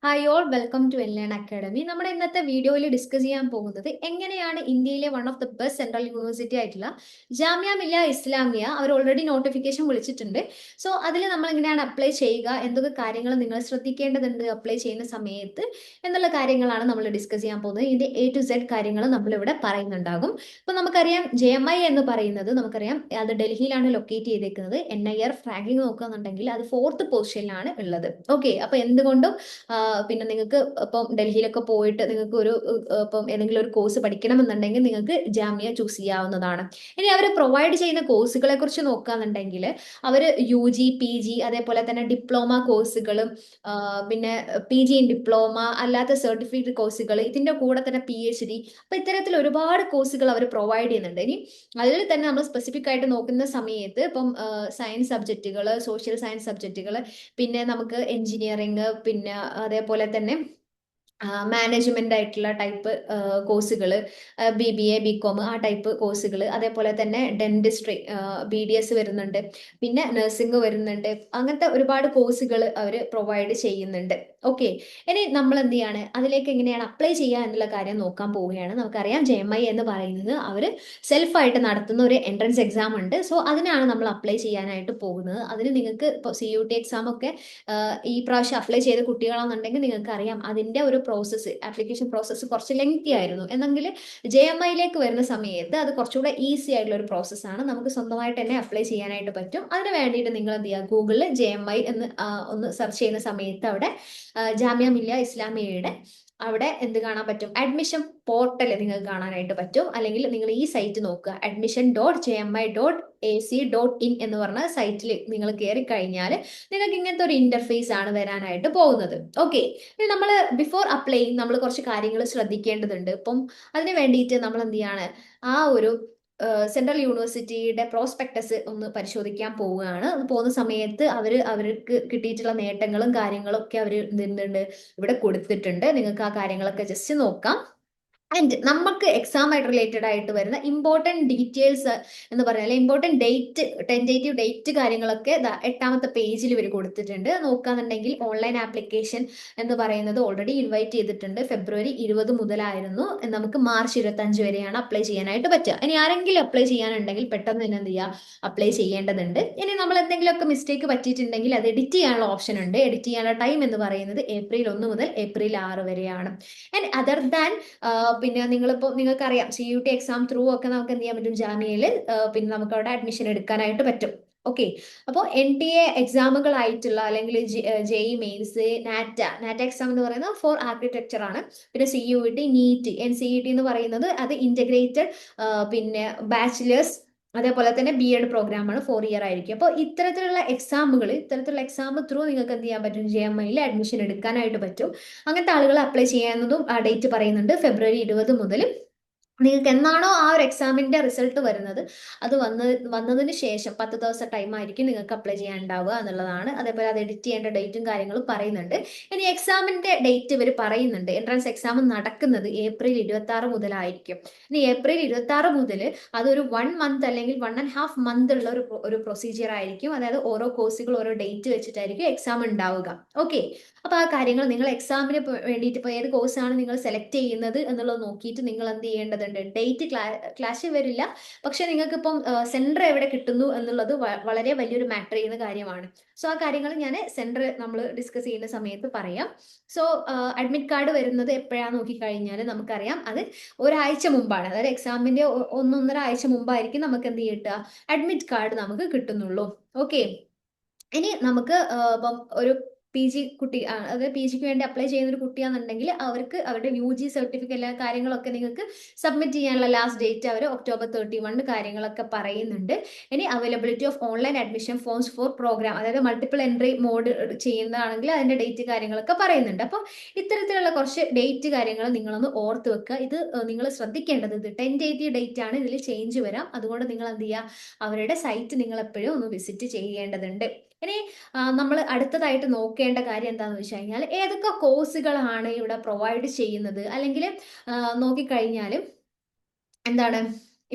Hi all welcome to Enlearn academy. നമ്മുടെ ഇന്നത്തെ വീഡിയോയിൽ ഡിസ്കസ് ചെയ്യാൻ പോകുന്നത് എങ്ങനെയാണ് ഇന്ത്യയിലെ one of the best central university ആയിട്ടുള്ള ജാമ്യ മില്ലിയ ഇസ്ലാമിയ അവർ ഓൾറെഡി നോട്ടിഫിക്കേഷൻ വിളിച്ചിട്ടുണ്ട്. സോ അതിൽ നമ്മൾ എങ്ങനെയാണ് അപ്ലൈ ചെയ്യുക, എന്തൊക്കെ കാര്യങ്ങൾ നിങ്ങൾ ശ്രദ്ധിക്കേണ്ടതുണ്ട് അപ്ലൈ ചെയ്യുന്ന സമയത്ത് എന്നുള്ള കാര്യങ്ങളാണ് നമ്മൾ ഡിസ്കസ് ചെയ്യാൻ പോകുന്നത്. ഇതിന്റെ A to Z കാര്യങ്ങൾ നമ്മളിവിടെ പറയുന്നുണ്ടാകും. ഇപ്പൊ നമുക്കറിയാം JMI എന്ന് പറയുന്നത് നമുക്കറിയാം അത് ഡൽഹിയിലാണ് ലൊക്കേറ്റ് ചെയ്തേക്കുന്നത്. NIR റാങ്കിങ് നോക്കുകയാണെന്നുണ്ടെങ്കിൽ അത് 4th പൊസിഷനിലാണ് ഉള്ളത്. ഓക്കെ, അപ്പൊ എന്തുകൊണ്ടും പിന്നെ നിങ്ങൾക്ക് ഇപ്പം ഡൽഹിയിലൊക്കെ പോയിട്ട് നിങ്ങൾക്ക് ഇപ്പം ഏതെങ്കിലും ഒരു കോഴ്സ് പഠിക്കണമെന്നുണ്ടെങ്കിൽ നിങ്ങൾക്ക് ജാമ്യ ചൂസ് ചെയ്യാവുന്നതാണ്. ഇനി അവർ പ്രൊവൈഡ് ചെയ്യുന്ന കോഴ്സുകളെ കുറിച്ച് നോക്കുകയാണെന്നുണ്ടെങ്കിൽ അവർ UG PG അതേപോലെ തന്നെ ഡിപ്ലോമ കോഴ്സുകളും പിന്നെ PG ഇൻ ഡിപ്ലോമ അല്ലാത്ത സർട്ടിഫിക്കറ്റ് കോഴ്സുകൾ ഇതിന്റെ കൂടെ തന്നെ PhD, അപ്പൊ ഇത്തരത്തിൽ ഒരുപാട് കോഴ്സുകൾ അവർ പ്രൊവൈഡ് ചെയ്യുന്നുണ്ട്. ഇനി അതിൽ തന്നെ നമ്മൾ സ്പെസിഫിക് ആയിട്ട് നോക്കുന്ന സമയത്ത് ഇപ്പം സയൻസ് സബ്ജക്റ്റുകൾ, സോഷ്യൽ സയൻസ് സബ്ജക്റ്റുകൾ, പിന്നെ നമുക്ക് എഞ്ചിനീയറിങ്, പിന്നെ അതേപോലെ തന്നെ മാനേജ്മെന്റ് ആയിട്ടുള്ള ടൈപ്പ് കോഴ്സുകൾ, BBA BCom ആ ടൈപ്പ് കോഴ്സുകൾ, അതേപോലെ തന്നെ ഡെന്റിസ്ട്രി BDS വരുന്നുണ്ട്, പിന്നെ നഴ്സിംഗ് വരുന്നുണ്ട്. അങ്ങനത്തെ ഒരുപാട് കോഴ്സുകൾ അവർ പ്രൊവൈഡ് ചെയ്യുന്നുണ്ട്. ഓക്കെ, ഇനി നമ്മൾ എന്ത് ചെയ്യാണ്, അതിലേക്ക് എങ്ങനെയാണ് അപ്ലൈ ചെയ്യുക എന്നുള്ള കാര്യം നോക്കാൻ പോവുകയാണ്. നമുക്കറിയാം JMI എന്ന് പറയുന്നത് അവർ സെൽഫായിട്ട് നടത്തുന്ന ഒരു എൻട്രൻസ് എക്സാം ഉണ്ട്. സോ അതിനാണ് നമ്മൾ അപ്ലൈ ചെയ്യാനായിട്ട് പോകുന്നത്. അതിന് നിങ്ങൾക്ക് ഇപ്പോൾ CUT എക്സാം ഒക്കെ ഈ പ്രാവശ്യം അപ്ലൈ ചെയ്ത കുട്ടികളാണെന്നുണ്ടെങ്കിൽ നിങ്ങൾക്ക് അറിയാം അതിന്റെ ഒരു പ്രോസസ്സ്, ആപ്ലിക്കേഷൻ പ്രോസസ്സ് കുറച്ച് ലെങ്തി ആയിരുന്നു. എന്നെങ്കിൽ JMIയിലേക്ക് വരുന്ന സമയത്ത് അത് കുറച്ചുകൂടെ ഈസി ആയിട്ടുള്ള ഒരു പ്രോസസ്സാണ്. നമുക്ക് സ്വന്തമായിട്ട് തന്നെ അപ്ലൈ ചെയ്യാനായിട്ട് പറ്റും. അതിന് വേണ്ടിയിട്ട് നിങ്ങൾ എന്ത് ചെയ്യുക, ഗൂഗിളിൽ JMI എന്ന് ഒന്ന് സെർച്ച് ചെയ്യുന്ന സമയത്ത് അവിടെ ജാമ്യ മില്ലിയ ഇസ്ലാമിയയുടെ അവിടെ എന്ത് കാണാൻ പറ്റും, അഡ്മിഷൻ പോർട്ടൽ നിങ്ങൾക്ക് കാണാനായിട്ട് പറ്റും. അല്ലെങ്കിൽ നിങ്ങൾ ഈ സൈറ്റ് നോക്കുക, admission.jmi.ac.in എന്ന് പറഞ്ഞ സൈറ്റിൽ നിങ്ങൾ കയറി കഴിഞ്ഞാൽ നിങ്ങൾക്ക് ഇങ്ങനത്തെ ഒരു ഇന്റർഫേസ് ആണ് വരാനായിട്ട് പോകുന്നത്. ഓക്കെ, ഇനി നമ്മൾ ബിഫോർ അപ്ലൈയിങ് നമ്മൾ കുറച്ച് കാര്യങ്ങൾ ശ്രദ്ധിക്കേണ്ടതുണ്ട്. ഇപ്പം അതിന് വേണ്ടിയിട്ട് നമ്മൾ എന്ത് ചെയ്യാണ്, ആ ഒരു സെൻട്രൽ യൂണിവേഴ്സിറ്റിയുടെ പ്രോസ്പെക്ടസ് ഒന്ന് പരിശോധിക്കാൻ പോവുകയാണ്. പോകുന്ന സമയത്ത് അവർക്ക് കിട്ടിയിട്ടുള്ള നേട്ടങ്ങളും കാര്യങ്ങളും ഒക്കെ അവർ എന്തുണ്ട് ഇവിടെ കൊടുത്തിട്ടുണ്ട്. നിങ്ങൾക്ക് ആ കാര്യങ്ങളൊക്കെ ജസ്റ്റ് നോക്കാം. ആൻഡ് നമുക്ക് എക്സാമായിട്ട് റിലേറ്റഡ് ആയിട്ട് വരുന്ന ഇമ്പോർട്ടൻറ്റ് ഡീറ്റെയിൽസ് എന്ന് പറഞ്ഞാൽ ഇമ്പോർട്ടൻറ്റ് ഡേറ്റ്, ടെൻറ്റേറ്റീവ് ഡേറ്റ് കാര്യങ്ങളൊക്കെ 8ാമത്തെ പേജിൽ ഇവർ കൊടുത്തിട്ടുണ്ട്. നോക്കുകയാണെന്നുണ്ടെങ്കിൽ ഓൺലൈൻ ആപ്ലിക്കേഷൻ എന്ന് പറയുന്നത് ഓൾറെഡി ഇൻവൈറ്റ് ചെയ്തിട്ടുണ്ട്. ഫെബ്രുവരി 20 മുതലായിരുന്നു, നമുക്ക് മാർച്ച് 25 വരെയാണ് അപ്ലൈ ചെയ്യാനായിട്ട് പറ്റുക. ഇനി ആരെങ്കിലും അപ്ലൈ ചെയ്യാനുണ്ടെങ്കിൽ പെട്ടെന്ന് തന്നെ എന്ത് ചെയ്യുക, അപ്ലൈ ചെയ്യേണ്ടതുണ്ട്. ഇനി നമ്മൾ എന്തെങ്കിലുമൊക്കെ മിസ്റ്റേക്ക് പറ്റിയിട്ടുണ്ടെങ്കിൽ അത് എഡിറ്റ് ചെയ്യാനുള്ള ഓപ്ഷൻ ഉണ്ട്. എഡിറ്റ് ചെയ്യാനുള്ള ടൈം എന്ന് പറയുന്നത് April 1 മുതൽ April 6 വരെയാണ്. ആൻഡ് അതർ ദാൻ പിന്നെ നിങ്ങൾക്കറിയാം CUT എക്സാം ത്രൂ ഒക്കെ നമുക്ക് എന്ത് ചെയ്യാൻ പറ്റും, ജാമ്യയിൽ പിന്നെ നമുക്ക് അവിടെ അഡ്മിഷൻ എടുക്കാനായിട്ട് പറ്റും. ഓക്കെ, അപ്പോൾ NTA എക്സാമുകളായിട്ടുള്ള അല്ലെങ്കിൽ JEE മെയിൻസ്, നാറ്റ എക്സാം എന്ന് പറയുന്നത് ഫോർ ആർക്കിടെക്ചർ ആണ്. പിന്നെ CUET, നീറ്റ്, NCET എന്ന് പറയുന്നത് അത് ഇന്റഗ്രേറ്റഡ് പിന്നെ ബാച്ചിലേഴ്സ് അതേപോലെ തന്നെ BEd പ്രോഗ്രാമാണ്, 4 ഇയർ ആയിരിക്കും. അപ്പോൾ ഇത്തരത്തിലുള്ള എക്സാം ത്രൂ നിങ്ങൾക്ക് എന്ത് ചെയ്യാൻ പറ്റും, JMIയിൽ അഡ്മിഷൻ എടുക്കാനായിട്ട് പറ്റും. അങ്ങനത്തെ ആളുകൾ അപ്ലൈ ചെയ്യാവുന്നതും ആ ഡേറ്റ് പറയുന്നുണ്ട് ഫെബ്രുവരി 20 മുതൽ. നിങ്ങൾക്ക് എന്നാണോ ആ ഒരു എക്സാമിന്റെ റിസൾട്ട് വരുന്നത് അത് വന്നതിന് ശേഷം 10 ദിവസം ടൈം ആയിരിക്കും നിങ്ങൾക്ക് അപ്ലൈ ചെയ്യാൻ ഉണ്ടാവുക എന്നുള്ളതാണ്. അതേപോലെ അത് എഡിറ്റ് ചെയ്യേണ്ട ഡേറ്റും കാര്യങ്ങളും പറയുന്നുണ്ട്. ഇനി എക്സാമിന്റെ ഡേറ്റ് ഇവർ പറയുന്നുണ്ട്, എൻട്രൻസ് എക്സാം നടക്കുന്നത് April 26 മുതലായിരിക്കും. ഇനി April 26 മുതൽ അതൊരു 1 മന്ത് അല്ലെങ്കിൽ 1.5 മന്ത് ഉള്ള ഒരു പ്രൊസീജിയർ ആയിരിക്കും. അതായത് ഓരോ കോഴ്സുകൾ ഓരോ ഡേറ്റ് വെച്ചിട്ടായിരിക്കും എക്സാം ഉണ്ടാവുക. ഓക്കെ, അപ്പൊ ആ കാര്യങ്ങൾ നിങ്ങൾ എക്സാമിന് വേണ്ടിയിട്ട് ഇപ്പോൾ ഏത് കോഴ്സാണ് നിങ്ങൾ സെലക്ട് ചെയ്യുന്നത് എന്നുള്ളത് നോക്കിയിട്ട് നിങ്ങൾ എന്ത് ചെയ്യേണ്ടതുണ്ട്, ഡേറ്റ് ക്ലാഷ് വരില്ല, പക്ഷെ നിങ്ങൾക്ക് ഇപ്പം സെന്റർ എവിടെ കിട്ടുന്നു എന്നുള്ളത് വളരെ വലിയൊരു മാറ്റർ ചെയ്യുന്ന കാര്യമാണ്. സോ ആ കാര്യങ്ങൾ ഞാൻ സെന്റർ നമ്മൾ ഡിസ്കസ് ചെയ്യുന്ന സമയത്ത് പറയാം. സോ അഡ്മിറ്റ് കാർഡ് വരുന്നത് എപ്പോഴാന്ന് നോക്കിക്കഴിഞ്ഞാൽ നമുക്കറിയാം അത് ഒരാഴ്ച മുമ്പാണ്. അതായത് എക്സാമിന്റെ 1-1.5 ആഴ്ച മുമ്പായിരിക്കും നമുക്ക് എന്ത് കിട്ടുക, അഡ്മിറ്റ് കാർഡ് നമുക്ക് കിട്ടുന്നുള്ളൂ. ഓക്കെ, ഇനി നമുക്ക് ഇപ്പം ഒരു കുട്ടി അതായത് PGക്ക് വേണ്ടി അപ്ലൈ ചെയ്യുന്ന ഒരു കുട്ടിയാണെന്നുണ്ടെങ്കിൽ അവർക്ക് അവരുടെ UG സർട്ടിഫിക്കറ്റ് എല്ലാ കാര്യങ്ങളൊക്കെ നിങ്ങൾക്ക് സബ്മിറ്റ് ചെയ്യാനുള്ള ലാസ്റ്റ് ഡേറ്റ് അവർ October 31 കാര്യങ്ങളൊക്കെ പറയുന്നുണ്ട്. ഇനി availability of online admission forms for program, അതായത് മൾട്ടിപ്പിൾ എൻട്രി മോഡ് ചെയ്യുന്നതാണെങ്കിൽ അതിന്റെ ഡേറ്റ് കാര്യങ്ങളൊക്കെ പറയുന്നുണ്ട്. അപ്പോൾ ഇത്തരത്തിലുള്ള കുറച്ച് ഡേറ്റ് കാര്യങ്ങൾ നിങ്ങളൊന്ന് ഓർത്ത് വെക്കുക. ഇത് നിങ്ങൾ ശ്രദ്ധിക്കേണ്ടത്, ഇത് ടെൻറ്റേറ്റീവ് ഡേറ്റ് ആണ്, ഇതിൽ ചേഞ്ച് വരാം. അതുകൊണ്ട് നിങ്ങൾ എന്ത് ചെയ്യുക, അവരുടെ സൈറ്റ് നിങ്ങൾ എപ്പോഴും ഒന്ന് വിസിറ്റ് ചെയ്യേണ്ടതുണ്ട്. ഇനി നമ്മൾ അടുത്തതായിട്ട് നോക്കേണ്ട കാര്യം എന്താണെന്ന് വെച്ച് കഴിഞ്ഞാൽ ഏതൊക്കെ കോഴ്സുകളാണ് ഇവിടെ പ്രൊവൈഡ് ചെയ്യുന്നത്, അല്ലെങ്കിൽ നോക്കിക്കഴിഞ്ഞാൽ എന്താണ്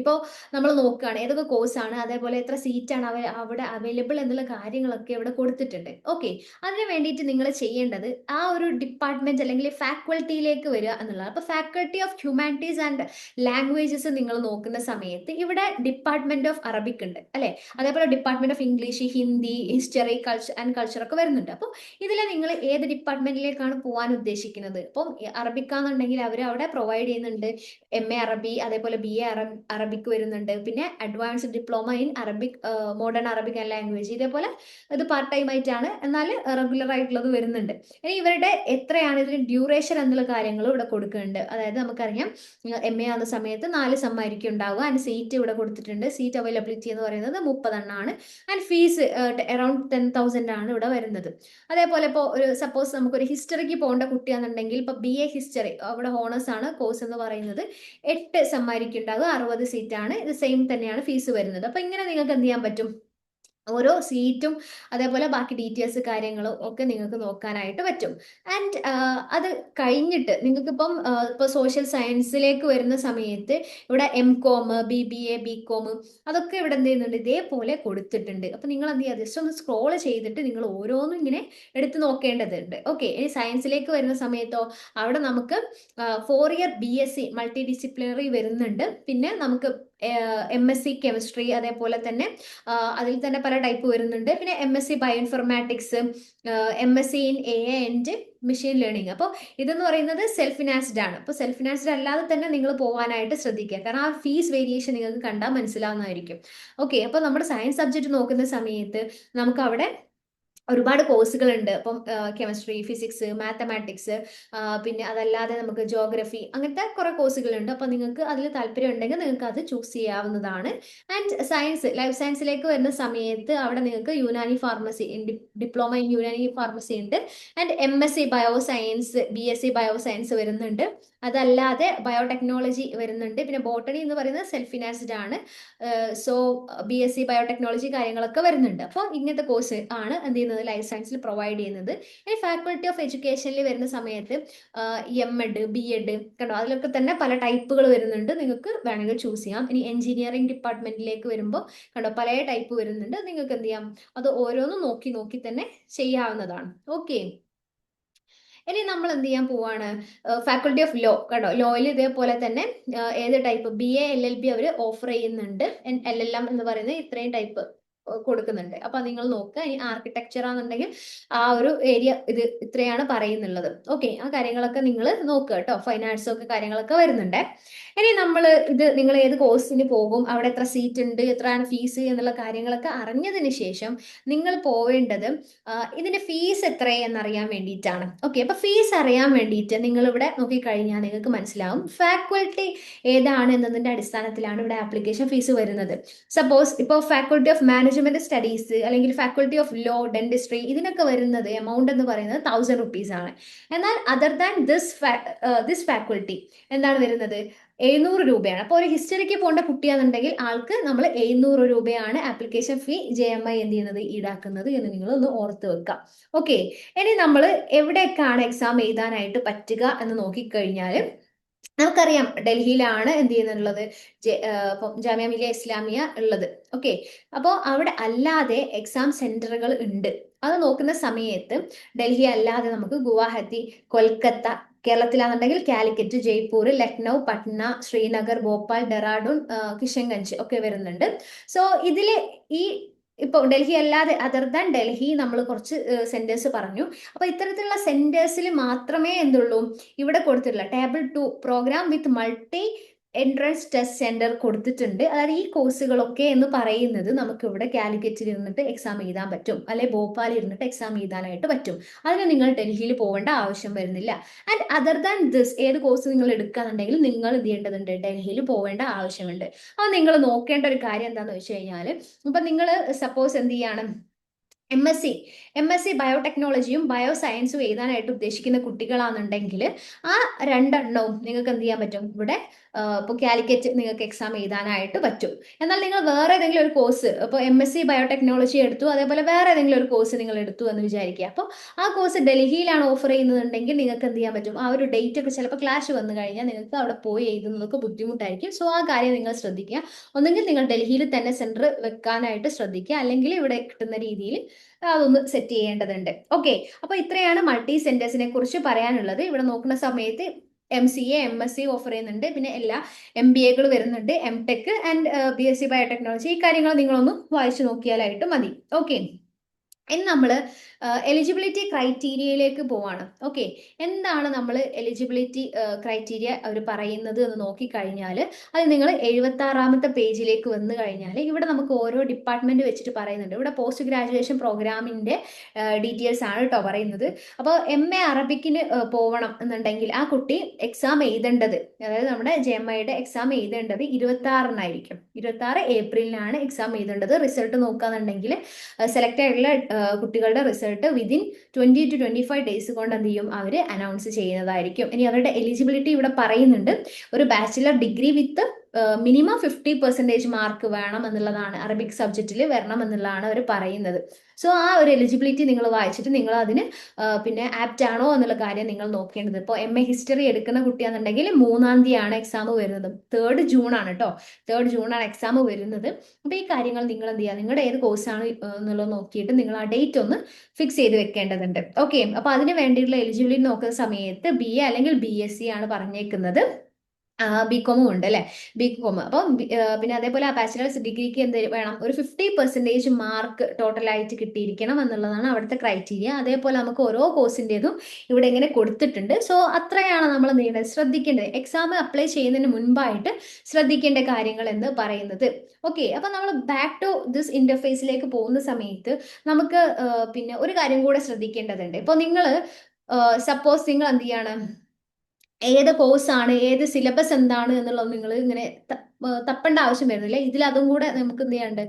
ഇപ്പോൾ നമ്മൾ നോക്കുകയാണ് ഏതൊക്കെ കോഴ്സാണ്, അതേപോലെ എത്ര സീറ്റാണ് അവിടെ അവൈലബിൾ എന്നുള്ള കാര്യങ്ങളൊക്കെ ഇവിടെ കൊടുത്തിട്ടുണ്ട്. ഓക്കെ, അതിന് വേണ്ടിയിട്ട് നിങ്ങൾ ചെയ്യേണ്ടത് ആ ഒരു ഡിപ്പാർട്ട്മെന്റ് അല്ലെങ്കിൽ ഫാക്കൾട്ടിയിലേക്ക് വരിക എന്നുള്ളതാണ്. അപ്പോൾ faculty of humanities and languages നിങ്ങൾ നോക്കുന്ന സമയത്ത് ഇവിടെ ഡിപ്പാർട്ട്മെന്റ് ഓഫ് അറബിക് ഉണ്ട് അല്ലെ, അതേപോലെ department of English, Hindi, history, culture ഒക്കെ വരുന്നുണ്ട്. അപ്പോൾ ഇതിൽ നിങ്ങൾ ഏത് ഡിപ്പാർട്ട്മെന്റിലേക്കാണ് പോകാൻ ഉദ്ദേശിക്കുന്നത്? ഇപ്പം അറബിക്കാന്നുണ്ടെങ്കിൽ അവർ അവിടെ പ്രൊവൈഡ് ചെയ്യുന്നുണ്ട് MA അറബി, അതേപോലെ BA അറബിക്ക് വരുന്നുണ്ട്, പിന്നെ advanced diploma in Arabic, modern Arabic and language. ഇതേപോലെ ഇത് പാർട്ട് ടൈം ആയിട്ടാണ്, എന്നാൽ റെഗുലർ ആയിട്ടുള്ളത് വരുന്നുണ്ട്. ഇനി ഇവരുടെ എത്രയാണ് ഇതിന് ഡ്യൂറേഷൻ എന്നുള്ള കാര്യങ്ങളും ഇവിടെ കൊടുക്കുന്നുണ്ട്. അതായത് നമുക്കറിയാം MA ആവുന്ന സമയത്ത് 4 സെം ആയിരിക്കും ഉണ്ടാവുക. അതിന് സീറ്റ് ഇവിടെ കൊടുത്തിട്ടുണ്ട്. സീറ്റ് അവൈലബിലിറ്റി എന്ന് പറയുന്നത് 30 എണ്ണമാണ്. ആൻഡ് ഫീസ് അറൌണ്ട് 10,000 ആണ് ഇവിടെ വരുന്നത്. അതേപോലെ ഇപ്പോൾ ഒരു സപ്പോസ് നമുക്കൊരു ഹിസ്റ്ററിക്ക് പോകേണ്ട കുട്ടിയാണെന്നുണ്ടെങ്കിൽ ഇപ്പോൾ BA ഹിസ്റ്ററി അവിടെ ഹോണേഴ്സ് ആണ് കോഴ്സ് എന്ന് പറയുന്നത്, 8 സെം ആയിരിക്കും ഉണ്ടാവുക, 60 സീറ്റാണ്. ഇത് സെയിം തന്നെയാണ് ഫീസ് വരുന്നത്. അപ്പൊ ഇങ്ങനെ നിങ്ങൾക്ക് എന്ത് ചെയ്യാൻ പറ്റും, ഓരോ സീറ്റും അതേപോലെ ബാക്കി ഡീറ്റെയിൽസ് കാര്യങ്ങളും ഒക്കെ നിങ്ങൾക്ക് നോക്കാനായിട്ട് പറ്റും. ആൻഡ് അത് കഴിഞ്ഞിട്ട് നിങ്ങൾക്കിപ്പം ഇപ്പോൾ സോഷ്യൽ സയൻസിലേക്ക് വരുന്ന സമയത്ത് ഇവിടെ MCOM, BBA, BCOM അതൊക്കെ ഇവിടെ എന്ത് ചെയ്യുന്നുണ്ട്, ഇതേപോലെ കൊടുത്തിട്ടുണ്ട്. അപ്പം നിങ്ങൾ എന്ത് ചെയ്യുക, ജസ്റ്റ് ഒന്ന് സ്ക്രോൾ ചെയ്തിട്ട് നിങ്ങൾ ഓരോന്നും ഇങ്ങനെ എടുത്ത് നോക്കേണ്ടതുണ്ട്. ഓക്കെ, ഇനി സയൻസിലേക്ക് വരുന്ന സമയത്തോ അവിടെ നമുക്ക് 4 ഇയർ BSc മൾട്ടി ഡിസിപ്ലിനറി വരുന്നുണ്ട്. പിന്നെ നമുക്ക് MSc കെമിസ്ട്രി, അതേപോലെ തന്നെ അതിൽ തന്നെ പല ടൈപ്പ് വരുന്നുണ്ട്. പിന്നെ MSc bioinformatics, MSc in AI and machine learning. അപ്പോൾ ഇതെന്ന് പറയുന്നത് സെൽഫ് ഫിനാൻസ്ഡ് ആണ്. അപ്പോൾ സെൽഫ് ഫിനാൻസ്ഡ് അല്ലാതെ തന്നെ നിങ്ങൾ പോകാനായിട്ട് ശ്രദ്ധിക്കുക, കാരണം ആ ഫീസ് വേരിയേഷൻ നിങ്ങൾക്ക് കണ്ടാൽ മനസ്സിലാവുന്നതായിരിക്കും. ഓക്കെ, അപ്പോൾ നമ്മുടെ സയൻസ് സബ്ജക്റ്റ് നോക്കുന്ന സമയത്ത് നമുക്ക് അവിടെ ഒരുപാട് കോഴ്സുകളുണ്ട്. അപ്പം കെമിസ്ട്രി, ഫിസിക്സ്, മാത്തമാറ്റിക്സ്, പിന്നെ അതല്ലാതെ നമുക്ക് ജോഗ്രഫി, അങ്ങനത്തെ കുറെ കോഴ്സുകളുണ്ട്. അപ്പം നിങ്ങൾക്ക് അതിൽ താല്പര്യം ഉണ്ടെങ്കിൽ നിങ്ങൾക്ക് അത് ചൂസ് ചെയ്യാവുന്നതാണ്. ആൻഡ് സയൻസ്, ലൈഫ് സയൻസിലേക്ക് വരുന്ന സമയത്ത് അവിടെ നിങ്ങൾക്ക് Unani pharmacy, diploma in Unani pharmacy ഉണ്ട്. And MSc bio science, BSc bio science വരുന്നുണ്ട്. അതല്ലാതെ ബയോടെക്നോളജി വരുന്നുണ്ട്. പിന്നെ ബോട്ടണി എന്ന് പറയുന്നത് സെൽഫ് ഫിനാൻസ്ഡ് ആണ്. സോ BSc ബയോടെക്നോളജി കാര്യങ്ങളൊക്കെ വരുന്നുണ്ട്. അപ്പോൾ ഇങ്ങനത്തെ കോഴ്സ് ആണ് എന്ത് ചെയ്യുന്നത്, ലൈഫ് സയൻസിൽ പ്രൊവൈഡ് ചെയ്യുന്നത്. ഇനി ഫാക്കൾട്ടി ഓഫ് എഡ്യൂക്കേഷനിൽ വരുന്ന സമയത്ത് MEd, BEd കണ്ടോ, അതിലൊക്കെ തന്നെ പല ടൈപ്പുകൾ വരുന്നുണ്ട്. നിങ്ങൾക്ക് വേണമെങ്കിൽ ചൂസ് ചെയ്യാം. ഇനി എഞ്ചിനീയറിംഗ് ഡിപ്പാർട്ട്മെന്റിലേക്ക് വരുമ്പോൾ കണ്ടോ പല ടൈപ്പ് വരുന്നുണ്ട്. നിങ്ങൾക്ക് എന്ത് ചെയ്യാം, അത് ഓരോന്നും നോക്കി നോക്കി തന്നെ ചെയ്യാവുന്നതാണ്. ഓക്കെ, ഇനി നമ്മൾ എന്ത് ചെയ്യാൻ പോവാണ്, ഫാക്കൾട്ടി ഓഫ് ലോ കേട്ടോ. ലോയിൽ ഇതേപോലെ തന്നെ ഏത് ടൈപ്പ് BA LLB അവർ ഓഫർ ചെയ്യുന്നുണ്ട്. LLM എന്ന് പറയുന്നത് ഇത്രയും ടൈപ്പ് കൊടുക്കുന്നുണ്ട്. അപ്പൊ നിങ്ങൾ നോക്കുക. ഇനി ആർക്കിടെക്ചർ ആണെന്നുണ്ടെങ്കിൽ ആ ഒരു ഏരിയ ഇത് ഇത്രയാണ് പറയുന്നുള്ളത്. ഓക്കെ, ആ കാര്യങ്ങളൊക്കെ നിങ്ങൾ നോക്കുക കേട്ടോ. ഫൈനാൻസും ഒക്കെ കാര്യങ്ങളൊക്കെ വരുന്നുണ്ട്. ഇനി നമ്മൾ ഇത് നിങ്ങൾ ഏത് കോഴ്സിന് പോകും, അവിടെ എത്ര സീറ്റ് ഉണ്ട്, എത്രയാണ് ഫീസ് എന്നുള്ള കാര്യങ്ങളൊക്കെ അറിഞ്ഞതിന് ശേഷം നിങ്ങൾ പോവേണ്ടത് ഇതിന്റെ ഫീസ് എത്രയെന്നറിയാൻ വേണ്ടിയിട്ടാണ്. ഓക്കെ, അപ്പൊ ഫീസ് അറിയാൻ വേണ്ടിയിട്ട് നിങ്ങൾ ഇവിടെ നോക്കിക്കഴിഞ്ഞാൽ നിങ്ങൾക്ക് മനസ്സിലാവും ഫാക്കൾട്ടി ഏതാണ് എന്നതിന്റെ അടിസ്ഥാനത്തിലാണ് ഇവിടെ ആപ്ലിക്കേഷൻ ഫീസ് വരുന്നത്. സപ്പോസ് ഇപ്പോൾ ഫാക്കൾട്ടി ഓഫ് മാനേജ്മെന്റ് സ്റ്റഡീസ് അല്ലെങ്കിൽ ഫാക്കൾട്ടി ഓഫ് ലോ, ഡെന്റിസ്ട്രി ഇതിനൊക്കെ വരുന്നത് എമൗണ്ട് എന്ന് പറയുന്നത് 1000 റുപ്പീസ് ആണ്. എന്നാൽ അതർ ദാൻ ദിസ് ഫാക്കൾട്ടി എന്താണ് വരുന്നത്, 700 രൂപയാണ്. അപ്പോൾ ഒരു ഹിസ്റ്ററിക്ക് പോകേണ്ട കുട്ടിയാണെന്നുണ്ടെങ്കിൽ ആൾക്ക് നമ്മൾ 700 രൂപയാണ് ആപ്ലിക്കേഷൻ ഫീ JMI എന്ത് ചെയ്യുന്നത്, ഈടാക്കുന്നത് എന്ന് നിങ്ങൾ ഒന്ന് ഓർത്ത് വെക്കാം. ഓക്കെ, ഇനി നമ്മൾ എവിടെയൊക്കെയാണ് എക്സാം എഴുതാനായിട്ട് പറ്റുക എന്ന് നോക്കിക്കഴിഞ്ഞാൽ നമുക്കറിയാം ഡൽഹിയിലാണ് എന്ത് ചെയ്യുന്നുള്ളത്, ജാമിയ മിലിയ ഇസ്ലാമിയ ഉള്ളത്. ഓക്കെ, അപ്പോൾ അവിടെ അല്ലാതെ എക്സാം സെന്ററുകൾ ഉണ്ട്. അത് നോക്കുന്ന സമയത്ത് ഡൽഹി അല്ലാതെ നമുക്ക് ഗുവാഹത്തി, കൊൽക്കത്ത, കേരളത്തിലാണെന്നുണ്ടെങ്കിൽ കാലിക്കറ്റ്, ജയ്പൂർ, ലക്നൗ, പട്ന, ശ്രീനഗർ, ഭോപ്പാൽ, ഡെറാഡൂൺ, കിഷൻഗഞ്ച് ഒക്കെ വരുന്നുണ്ട്. സോ ഇതില് ഈ ഇപ്പോൾ ഡൽഹി അല്ലാതെ അതർ ദാൻ ഡൽഹി നമ്മൾ കുറച്ച് സെന്റേഴ്സ് പറഞ്ഞു. അപ്പൊ ഇത്തരത്തിലുള്ള സെന്റേഴ്സിൽ മാത്രമേ എന്തുള്ളൂ, ഇവിടെ കൊടുത്തിട്ടില്ല table 2 program with multi entrance test center കൊടുത്തിട്ടുണ്ട്. അതായത് ഈ കോഴ്സുകളൊക്കെ എന്ന് പറയുന്നത് നമുക്ക് ഇവിടെ കാലിക്കറ്റിൽ ഇരുന്നിട്ട് എക്സാം എഴുതാൻ പറ്റും, അല്ലെ ഭോപ്പാലിൽ ഇരുന്നിട്ട് എക്സാം എഴുതാനായിട്ട് പറ്റും. അതിന് നിങ്ങൾ ഡൽഹിയിൽ പോകേണ്ട ആവശ്യം വരുന്നില്ല. ആൻഡ് അതർ ദാൻ ദിസ് ഏത് കോഴ്സ് നിങ്ങൾ എടുക്കുകയാണെന്നുണ്ടെങ്കിൽ നിങ്ങൾ എന്ത് ചെയ്യേണ്ടതുണ്ട്, ഡൽഹിയിൽ പോകേണ്ട ആവശ്യമുണ്ട്. അത് നിങ്ങൾ നോക്കേണ്ട ഒരു കാര്യം എന്താണെന്ന് വെച്ച് കഴിഞ്ഞാൽ, ഇപ്പൊ നിങ്ങൾ സപ്പോസ് എന്ത് ചെയ്യാണ്, എം എസ് സി ബയോടെക്നോളജിയും ബയോ സയൻസും എഴുതാനായിട്ട് ഉദ്ദേശിക്കുന്ന കുട്ടികളാണെന്നുണ്ടെങ്കിൽ ആ രണ്ടെണ്ണവും നിങ്ങൾക്ക് എന്ത് ചെയ്യാൻ പറ്റും ഇവിടെ ഇപ്പോൾ കാലിക്കറ്റ് നിങ്ങൾക്ക് എക്സാം എഴുതാനായിട്ട് പറ്റും. എന്നാൽ നിങ്ങൾ വേറെ ഏതെങ്കിലും ഒരു കോഴ്സ് ഇപ്പോൾ എം.എസ്.സി ബയോടെക്നോളജി എടുത്തു, അതേപോലെ വേറെ ഏതെങ്കിലും ഒരു കോഴ്സ് നിങ്ങൾ എടുത്തു എന്ന് വിചാരിക്കുക. അപ്പോൾ ആ കോഴ്സ് ഡൽഹിയിലാണ് ഓഫർ ചെയ്യുന്നതെങ്കിൽ നിങ്ങൾക്ക് എന്ത് ചെയ്യാൻ പറ്റും, ആ ഒരു ഡേറ്റ് ഒക്കെ ചിലപ്പോൾ ക്ലാഷ് വന്നു കഴിഞ്ഞാൽ നിങ്ങൾക്ക് അവിടെ പോയി എഴുതുന്നതൊക്കെ ബുദ്ധിമുട്ടായിരിക്കും. സോ ആ കാര്യം നിങ്ങൾ ശ്രദ്ധിക്കുക. ഒന്നെങ്കിൽ നിങ്ങൾ ഡൽഹിയിൽ തന്നെ സെന്റർ വെക്കാനായിട്ട് ശ്രദ്ധിക്കുക, അല്ലെങ്കിൽ ഇവിടെ കിട്ടുന്ന രീതിയിൽ അതൊന്ന് സെറ്റ് ചെയ്യേണ്ടതുണ്ട്. ഓക്കെ, അപ്പൊ ഇത്രയാണ് മൾട്ടി സെന്റേഴ്സിനെ കുറിച്ച് പറയാനുള്ളത്. ഇവിടെ നോക്കുന്ന സമയത്ത് MCA MSc ഓഫർ ചെയ്യുന്നുണ്ട്, പിന്നെ എല്ലാ MBAകൾ വരുന്നുണ്ട്, M.Tech ആൻഡ് BSc ബയോടെക്നോളജി. ഈ കാര്യങ്ങൾ നിങ്ങളൊന്ന് വായിച്ചു നോക്കിയാലായിട്ട് മതി. ഓക്കെ, ഇനി നമ്മൾ എലിജിബിലിറ്റി ക്രൈറ്റീരിയയിലേക്ക് പോവാണ്. ഓക്കെ, എന്താണ് നമ്മൾ എലിജിബിലിറ്റി ക്രൈറ്റീരിയ അവർ പറയുന്നത് എന്ന് നോക്കിക്കഴിഞ്ഞാൽ അത് നിങ്ങൾ 76ാമത്തെ പേജിലേക്ക് വന്നു കഴിഞ്ഞാൽ ഇവിടെ നമുക്ക് ഓരോ ഡിപ്പാർട്ട്മെന്റ് വെച്ചിട്ട് പറയുന്നുണ്ട്. ഇവിടെ പോസ്റ്റ് ഗ്രാജുവേഷൻ പ്രോഗ്രാമിന്റെ ഡീറ്റെയിൽസ് ആണ് കേട്ടോ പറയുന്നത്. അപ്പോൾ MA അറബിക്കിന് പോകണം എന്നുണ്ടെങ്കിൽ ആ കുട്ടി എക്സാം എഴുതേണ്ടത്, അതായത് നമ്മുടെ JMIയുടെ എക്സാം എഴുതേണ്ടത് 26-നായിരിക്കും. 26 ഏപ്രിലിനാണ് എക്സാം എഴുതേണ്ടത്. റിസൾട്ട് നോക്കുകയാണെന്നുണ്ടെങ്കിൽ സെലക്ട് ആയിട്ടുള്ള കുട്ടികളുടെ റിസൾട്ട് വിതിൻ 20 to 25 ഡേയ്സ് കൊണ്ട് എന്ത് ചെയ്യും, അവർ അനൗൺസ് ചെയ്യുന്നതായിരിക്കും. ഇനി അവരുടെ എലിജിബിലിറ്റി ഇവിടെ പറയുന്നുണ്ട്. ഒരു bachelor degree with minimum 50% mark വേണം എന്നുള്ളതാണ്, അറബിക് സബ്ജക്റ്റിൽ വരണം എന്നുള്ളതാണ് അവർ പറയുന്നത്. സോ ആ ഒരു എലിജിബിലിറ്റി നിങ്ങൾ വായിച്ചിട്ട് നിങ്ങൾ അതിന് പിന്നെ ആപ്റ്റ് ആണോ എന്നുള്ള കാര്യം നിങ്ങൾ നോക്കേണ്ടത്. ഇപ്പോൾ MA ഹിസ്റ്ററി എടുക്കുന്ന കുട്ടിയാണെന്നുണ്ടെങ്കിൽ 3-ാം തീയതിയാണ് എക്സാം വരുന്നത്. 3rd ജൂൺ ആണ് കേട്ടോ, 3rd ജൂണാണ് എക്സാം വരുന്നത്. അപ്പോൾ ഈ കാര്യങ്ങൾ നിങ്ങൾ എന്ത് ചെയ്യുക, നിങ്ങളുടെ ഏത് കോഴ്സാണ് എന്നുള്ളത് നോക്കിയിട്ട് നിങ്ങൾ ആ ഡേറ്റ് ഒന്ന് ഫിക്സ് ചെയ്ത് വെക്കേണ്ടതുണ്ട്. ഓക്കെ, അപ്പോൾ അതിന് വേണ്ടിയിട്ടുള്ള എലിജിബിലിറ്റി നോക്കുന്ന സമയത്ത് BA അല്ലെങ്കിൽ BSc ആണ് പറഞ്ഞേക്കുന്നത്. BCom ഉണ്ട് അല്ലെ, BCom. അപ്പം പിന്നെ അതേപോലെ ആ ബാച്ചിലേഴ്സ് ഡിഗ്രിക്ക് എന്ത് വേണം, ഒരു 50% മാർക്ക് ടോട്ടലായിട്ട് കിട്ടിയിരിക്കണം എന്നുള്ളതാണ് അവിടുത്തെ ക്രൈറ്റീരിയ. അതേപോലെ നമുക്ക് ഓരോ കോഴ്സിൻ്റെതും ഇവിടെ ഇങ്ങനെ കൊടുത്തിട്ടുണ്ട്. സോ അത്രയാണ് നമ്മൾ ശ്രദ്ധിക്കേണ്ടത്, എക്സാം അപ്ലൈ ചെയ്യുന്നതിന് മുൻപായിട്ട് ശ്രദ്ധിക്കേണ്ട കാര്യങ്ങൾ എന്ന് പറയുന്നത്. ഓക്കെ, അപ്പൊ നമ്മൾ ബാക്ക് ടു ദിസ് ഇന്റർഫേസിലേക്ക് പോകുന്ന സമയത്ത് നമുക്ക് പിന്നെ ഒരു കാര്യം കൂടെ ശ്രദ്ധിക്കേണ്ടതുണ്ട്. ഇപ്പൊ നിങ്ങൾ സപ്പോസ് നിങ്ങൾ എന്ത് ചെയ്യാണ്, ഏത് കോഴ്സാണ്, ഏത് സിലബസ് എന്താണ് എന്നുള്ളത് നിങ്ങൾ ഇങ്ങനെ തപ്പേണ്ട ആവശ്യം വരുന്നില്ല. ഇതിൽ അതും കൂടെ നമുക്ക് എന്ത് ചെയ്യാണ്ട്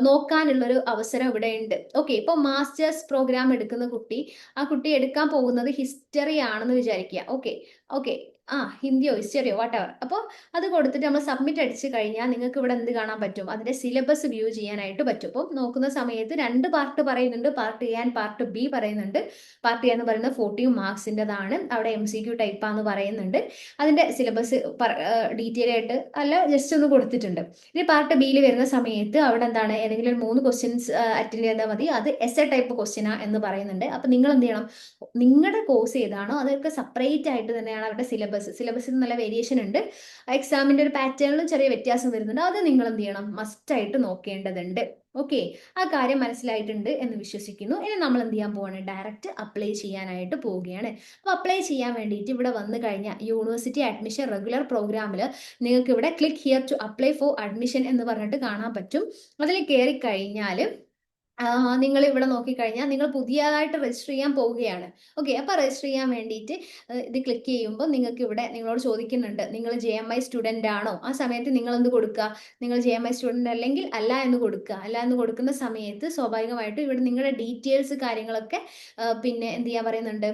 നോക്കാനുള്ളൊരു അവസരം ഇവിടെ ഉണ്ട്. ഓക്കെ, ഇപ്പൊ മാസ്റ്റേഴ്സ് പ്രോഗ്രാം എടുക്കുന്ന കുട്ടി, ആ കുട്ടി എടുക്കാൻ പോകുന്നത് ഹിസ്റ്ററി ആണെന്ന് വിചാരിക്കുക. ഓക്കെ ഓക്കെ ഹിന്ദിയോ ഹിസ്റ്ററിയോ വാട്ടെവർ. അപ്പോൾ അത് കൊടുത്തിട്ട് നമ്മൾ സബ്മിറ്റ് അടിച്ചു കഴിഞ്ഞാൽ നിങ്ങൾക്ക് ഇവിടെ എന്ത് കാണാൻ പറ്റും, അതിന്റെ സിലബസ് വ്യൂ ചെയ്യാനായിട്ട് പറ്റും. അപ്പോൾ നോക്കുന്ന സമയത്ത് 2 പാർട്ട് പറയുന്നുണ്ട്, part A and part B പറയുന്നുണ്ട്. പാർട്ട് A എന്ന് പറയുന്നത് 40 മാർക്സിൻ്റെതാണ്, അവിടെ MCQ ടൈപ്പാന്ന് പറയുന്നുണ്ട്. അതിന്റെ സിലബസ് ഡീറ്റെയിൽ ആയിട്ട് അല്ല ജസ്റ്റ് ഒന്ന് കൊടുത്തിട്ടുണ്ട്. ഇനി പാർട്ട് Bയിൽ വരുന്ന സമയത്ത് അവിടെ എന്താണ്, ഏതെങ്കിലും ഒരു 3 ക്വസ്റ്റ്യൻസ് അറ്റൻഡ് ചെയ്താൽ മതി, അത് എസ്എ ടൈപ്പ് ക്വസ്റ്റ്യനാ എന്ന് പറയുന്നുണ്ട്. അപ്പൊ നിങ്ങൾ എന്ത് ചെയ്യണം, നിങ്ങളുടെ കോഴ്സ് ഏതാണോ അതൊക്കെ സെപ്പറേറ്റ് ആയിട്ട് തന്നെയാണ് അവരുടെ സിലബസിൽ നല്ല വേരിയേഷൻ ഉണ്ട്. എക്സാമിന്റെ ഒരു പാറ്റേണിലും ചെറിയ വ്യത്യാസം വരുന്നുണ്ട്. അത് നിങ്ങൾ എന്ത് ചെയ്യണം, മസ്റ്റ് ആയിട്ട് നോക്കേണ്ടതുണ്ട്. ഓക്കെ, ആ കാര്യം മനസ്സിലായിട്ടുണ്ട് എന്ന് വിശ്വസിക്കുന്നു. ഇനി നമ്മൾ എന്ത് ചെയ്യാൻ പോവാണ്, ഡയറക്റ്റ് അപ്ലൈ ചെയ്യാനായിട്ട് പോവുകയാണ്. അപ്പോൾ അപ്ലൈ ചെയ്യാൻ വേണ്ടിയിട്ട് ഇവിടെ വന്നു കഴിഞ്ഞാൽ യൂണിവേഴ്സിറ്റി അഡ്മിഷൻ റെഗുലർ പ്രോഗ്രാമിൽ നിങ്ങൾക്ക് ഇവിടെ click here to apply for admission എന്ന് പറഞ്ഞിട്ട് കാണാൻ പറ്റും. അതിൽ കയറി കഴിഞ്ഞാൽ നിങ്ങൾ ഇവിടെ നോക്കിക്കഴിഞ്ഞാൽ നിങ്ങൾ പുതിയതായിട്ട് രജിസ്റ്റർ ചെയ്യാൻ പോവുകയാണ്. ഓക്കെ, അപ്പോൾ രജിസ്റ്റർ ചെയ്യാൻ വേണ്ടിയിട്ട് ഇത് ക്ലിക്ക് ചെയ്യുമ്പോൾ നിങ്ങൾക്ക് ഇവിടെ നിങ്ങളോട് ചോദിക്കുന്നുണ്ട്, നിങ്ങൾ JMI സ്റ്റുഡൻ്റ് ആണോ. ആ സമയത്ത് നിങ്ങൾ എന്ത് കൊടുക്കുക, നിങ്ങൾ JMI സ്റ്റുഡൻ്റ് അല്ലെങ്കിൽ അല്ല എന്ന് കൊടുക്കുക. അല്ല എന്ന് കൊടുക്കുന്ന സമയത്ത് സ്വാഭാവികമായിട്ടും ഇവിടെ നിങ്ങളുടെ ഡീറ്റെയിൽസ് കാര്യങ്ങളൊക്കെ പിന്നെ എന്ത് ചെയ്യാൻ പറയുന്നുണ്ട്,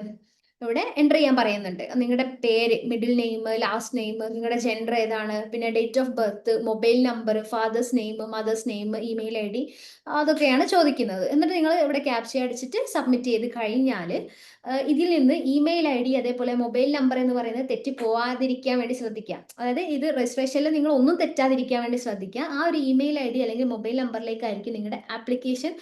ഇവിടെ എൻ്റർ ചെയ്യാൻ പറയുന്നുണ്ട്. നിങ്ങളുടെ പേര്, മിഡിൽ നെയിം, ലാസ്റ്റ് നെയിം, നിങ്ങളുടെ ജെൻഡർ ഏതാണ്, പിന്നെ date of birth, mobile number, fathers name, mothers name, email ID, അതൊക്കെയാണ് ചോദിക്കുന്നത്. എന്നിട്ട് നിങ്ങൾ ഇവിടെ ക്യാപ്ച അടിച്ചിട്ട് സബ്മിറ്റ് ചെയ്ത് കഴിഞ്ഞാൽ ഇതിൽ നിന്ന് ഇമെയിൽ ID അതേപോലെ മൊബൈൽ നമ്പർ എന്ന് പറയുന്നത് തെറ്റി പോവാതിരിക്കാൻ വേണ്ടി ശ്രദ്ധിക്കുക. അതായത് ഇത് രജിസ്ട്രേഷനിൽ നിങ്ങൾ ഒന്നും തെറ്റാതിരിക്കാൻ വേണ്ടി ശ്രദ്ധിക്കുക. ആ ഒരു ഇമെയിൽ ID അല്ലെങ്കിൽ മൊബൈൽ നമ്പറിലേക്കായിരിക്കും നിങ്ങളുടെ ആപ്ലിക്കേഷൻ